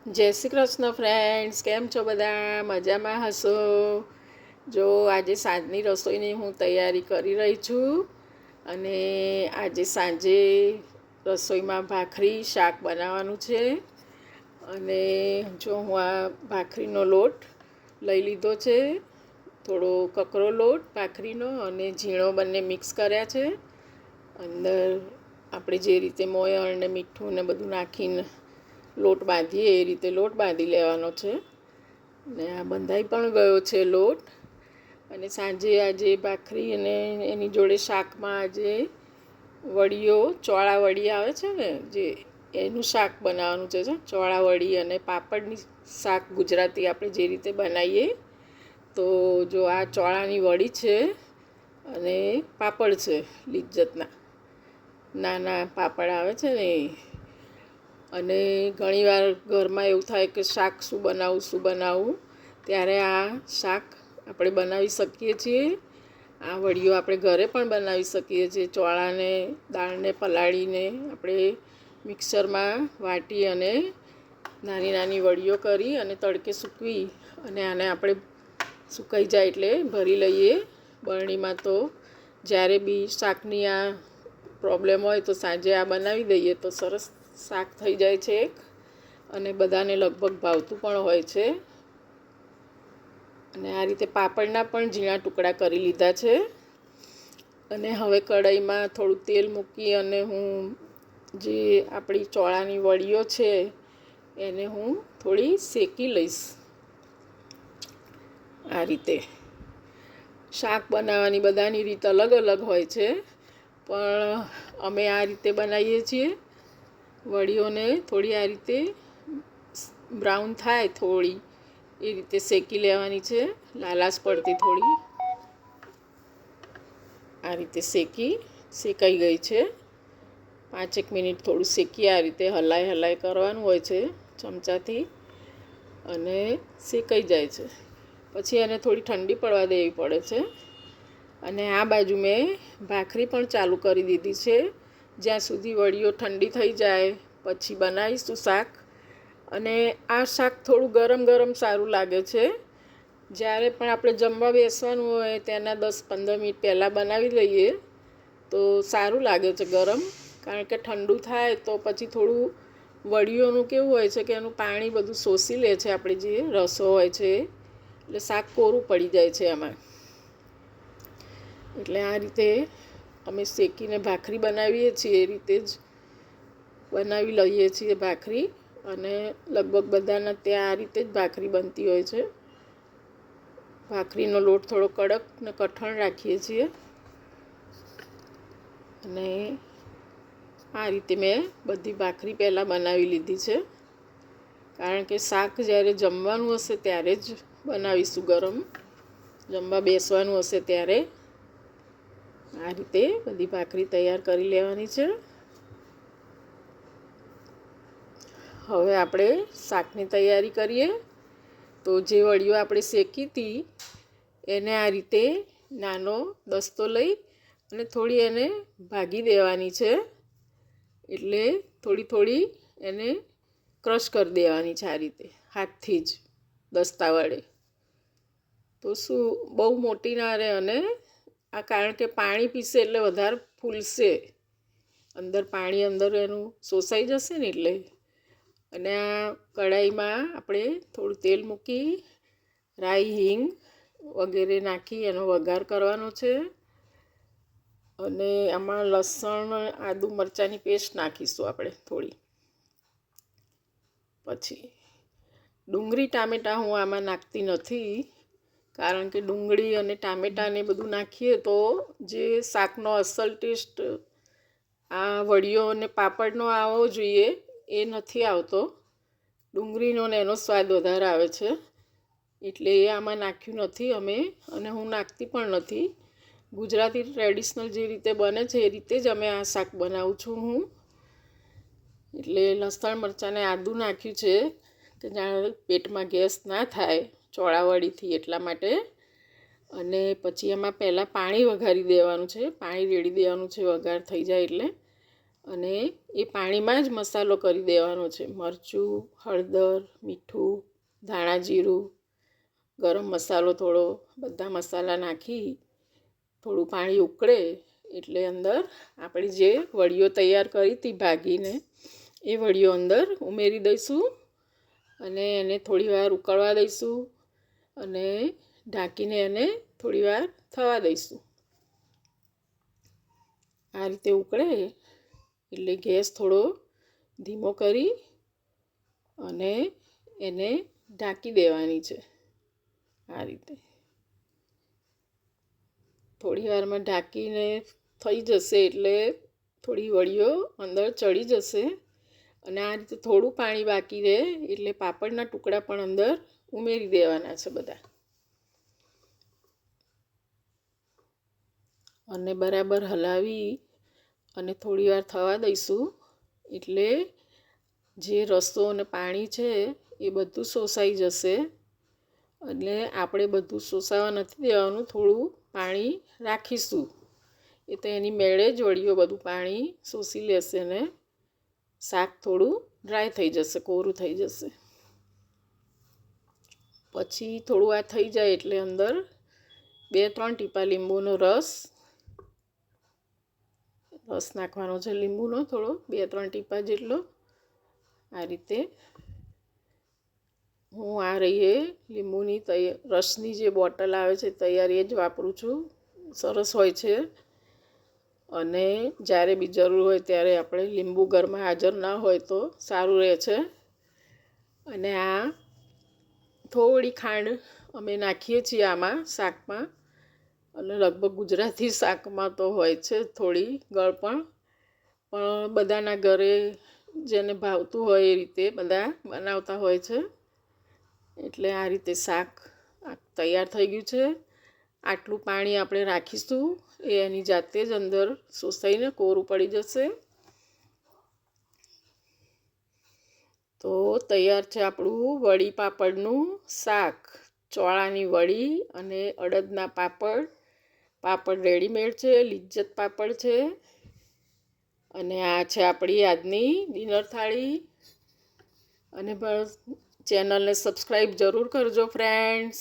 જય શ્રી કૃષ્ણ ફ્રેન્ડ્સ, કેમ છો બધા? મજામાં હશો? જો આજે સાંજની રસોઈની હું તૈયારી કરી રહી છું અને આજે સાંજે રસોઈમાં ભાખરી શાક બનાવવાનું છે. અને જો હું આ ભાખરીનો લોટ લઈ લીધો છે, થોડો કકરો લોટ ભાખરીનો અને ઝીણો બંને મિક્સ કર્યા છે. અંદર આપણે જે રીતે મોયણ ને મીઠું ને બધું નાખીને લોટ બાંધીએ એ રીતે લોટ બાંધી લેવાનો છે. ને આ બંધાઈ પણ ગયો છે લોટ. અને સાંજે આજે ભાખરી અને એની જોડે શાકમાં આજે વડીઓ, ચોળા વડી આવે છે ને, જે એનું શાક બનાવવાનું છે. ચોળા વડી અને પાપડની શાક ગુજરાતી આપણે જે રીતે બનાવીએ. તો જો આ ચોળાની વડી છે અને પાપડ છે લિજ્જતના, નાના પાપડ આવે છે ને એ. અને ઘણીવાર ઘરમાં એવું થાય કે શાક શું બનાવવું, ત્યારે આ શાક આપણે બનાવી શકીએ છીએ. આ વડીઓ આપણે ઘરે પણ બનાવી શકીએ છીએ. ચોળાને દાળને પલાળીને આપણે મિક્સરમાં વાટી અને નાની નાની વડીઓ કરી અને તડકે સૂકવી અને આને આપણે સુકાઈ જાય એટલે ભરી લઈએ બરણીમાં. તો જ્યારે બી શાકની આ પ્રોબ્લેમ હોય તો સાંજે આ બનાવી દઈએ તો સરસ શાક થઈ જાય છે એક, અને બધાને લગભગ ભાવતું પણ હોય છે. અને આ રીતે પાપડના પણ ઝીણા ટુકડા કરી લીધા છે. અને હવે કઢાઈમાં થોડું તેલ મૂકી અને હું જે આપણી ચોળાની વડીઓ છે એને હું થોડી શેકી લઈશ. આ રીતે શાક બનાવવાની બધાની રીત અલગ અલગ હોય છે, પણ અમે આ રીતે બનાવીએ છીએ. વડીઓને થોડી આ રીતે બ્રાઉન થાય થોડી એ રીતે શેકી લેવાની છે, લાલાશ પડતી થોડી. આ રીતે શેકાઈ ગઈ છે. 5 મિનિટ થોડું શેકી આ રીતે હલાઈ કરવાનું હોય છે ચમચાથી, અને શેકાઈ જાય છે. પછી એને થોડી ઠંડી પડવા દેવી પડે છે. અને આ બાજુ મેં ભાખરી પણ ચાલુ કરી દીધી છે. જ્યાં સુધી વડીઓ ઠંડી થઈ જાય પછી બનાવીશું શાક. અને આ શાક થોડું ગરમ ગરમ સારું લાગે છે. જ્યારે પણ આપણે જમવા બેસવાનું હોય તેના 10-15 મિનિટ પહેલાં બનાવી લઈએ તો સારું લાગે છે ગરમ. કારણ કે ઠંડુ થાય તો પછી થોડું વડીઓનું કેવું હોય છે કે એનું પાણી બધું શોષી લે છે, આપણે જે રસો હોય છે, એટલે શાક કોરું પડી જાય છે એમાં. એટલે આ રીતે અમે શેકીને ભાખરી બનાવીએ છીએ એ રીતે જ બનાવી લઈએ છીએ ભાખરી. અને લગભગ બધાના ત્યાં આ રીતે જ ભાખરી બનતી હોય છે. ભાખરીનો લોટ થોડો કડક ને કઠણ રાખીએ છીએ. અને આ રીતે મેં બધી ભાખરી પહેલાં બનાવી લીધી છે, કારણ કે શાક જ્યારે જમવાનું હશે ત્યારે જ બનાવીશું ગરમ. જમવા બેસવાનું હશે ત્યારે આ રીતે બધી ભાખરી તૈયાર કરી લેવાની છે. હવે આપણે શાકની તૈયારી કરીએ. તો જે વડીઓ આપણે શેકી હતી એને આ રીતે નાનો દસ્તો લઈ અને થોડી એને ભાગી દેવાની છે. એટલે થોડી એને ક્રશ કરી દેવાની છે આ રીતે હાથથી જ, દસ્તા વડે. તો શું બહુ મોટી ના રહે. અને આ કારણ કે પાણી પીશે એટલે વધારે ફૂલશે, પાણી અંદર એનું શોષાઈ જશે ને એટલે. અને આ કઢાઈમાં આપણે થોડું તેલ મૂકી રાઈ, હિંગ વગેરે નાખી એનો વઘાર કરવાનો છે. અને આમાં લસણ, આદુ, મરચાંની પેસ્ટ નાખીશું આપણે થોડી. પછી ડુંગળી ટામેટાં હું આમાં નાખતી નથી, કારણ કે ડુંગળી અને ટામેટાને બધું નાખીએ તો જે શાકનો અસલ ટેસ્ટ આ વડીઓ અને પાપડનો આવવો જોઈએ એ નથી આવતો. ડુંગળીનો ને એનો સ્વાદ વધારે આવે છે, એટલે એ આમાં નાખ્યું નથી અમે, અને હું નાખતી પણ નથી. ગુજરાતી ટ્રેડિશનલ જે રીતે બને છે એ રીતે જ અમે આ શાક બનાવું છું હું. એટલે લસણ, મરચાં ને આદું નાખ્યું છે કે જાણે પેટમાં ગેસ ના થાય ચોળાવડીથી, એટલા માટે. અને પછી એમાં પહેલાં પાણી વઘારી દેવાનું છે, પાણી રેડી દેવાનું છે વઘાર થઈ જાય એટલે. અને એ પાણીમાં જ મસાલો કરી દેવાનો છે. મરચું, હળદર, મીઠું, ધાણા જીરું, ગરમ મસાલો થોડો, બધા મસાલા નાખી થોડું પાણી ઉકળે એટલે અંદર આપણે જે વડીઓ તૈયાર કરી હતી ભાગીને એ વડીઓ અંદર ઉમેરી દઈશું અને એને થોડીવાર ઉકળવા દઈશું અને ઢાંકીને એને થોડીવાર થવા દઈશું. આ રીતે ઉકળે એટલે ગેસ થોડો ધીમો કરી અને એને ઢાંકી દેવાની છે. આ રીતે થોડી વારમાં ઢાંકીને થઈ જશે એટલે થોડી વડીઓ અંદર ચડી જશે અને આ રીતે થોડું પાણી બાકી રહે એટલે પાપડના ટુકડા પણ અંદર ઉમેરી દેવાના છે બધા અને બરાબર હલાવી અને થોડી વાર થવા દઈશું એટલે જે રસો અને પાણી છે એ બધું શોષાઈ જશે. એટલે આપણે બધું શોષાવા નથી દેવાનું, થોડું પાણી રાખીશું. એ તો એની મેળે જ વળીઓ બધું પાણી શોષી લેશે ને શાક થોડું ડ્રાય થઈ જશે, કોરું થઈ જશે. પછી થોડું આ થઈ જાય એટલે અંદર 2-3 ટીપા લીંબુનો રસ નાખવાનો છે. લીંબુનો થોડો 2-3 ટીપા જેટલો. આ રીતે હું આ રહીએ લીંબુની રસની જે બોટલ આવે છે તૈયાર એ જ વાપરું છું. સરસ હોય છે અને જ્યારે બી જરૂર હોય ત્યારે આપણે લીંબુ ઘરમાં હાજર ના હોય તો સારું રહે છે. અને આ થોડી ખાંડ અમે નાખીએ છીએ આમાં શાકમાં અને લગભગ ગુજરાતી શાકમાં તો હોય છે થોડી ગળપણ, પણ બધાના ઘરે જેને ભાવતું હોય એ રીતે બધા બનાવતા હોય છે. એટલે આ રીતે શાક તૈયાર થઈ ગયું છે. આટલું પાણી આપણે રાખીશું એ એની જાતે જ અંદર શોષાઈને કોરું પડી જશે. તો તૈયાર છે આપણું વડી પાપડનું શાક. ચોળાની વડી અને અડદના પાપડ રેડીમેડ છે, લિજ્જત પાપડ છે. અને આ છે આપણી આજની ડિનર થાળી. અને બસ ચેનલને સબસ્ક્રાઈબ જરૂર કરજો ફ્રેન્ડ્સ.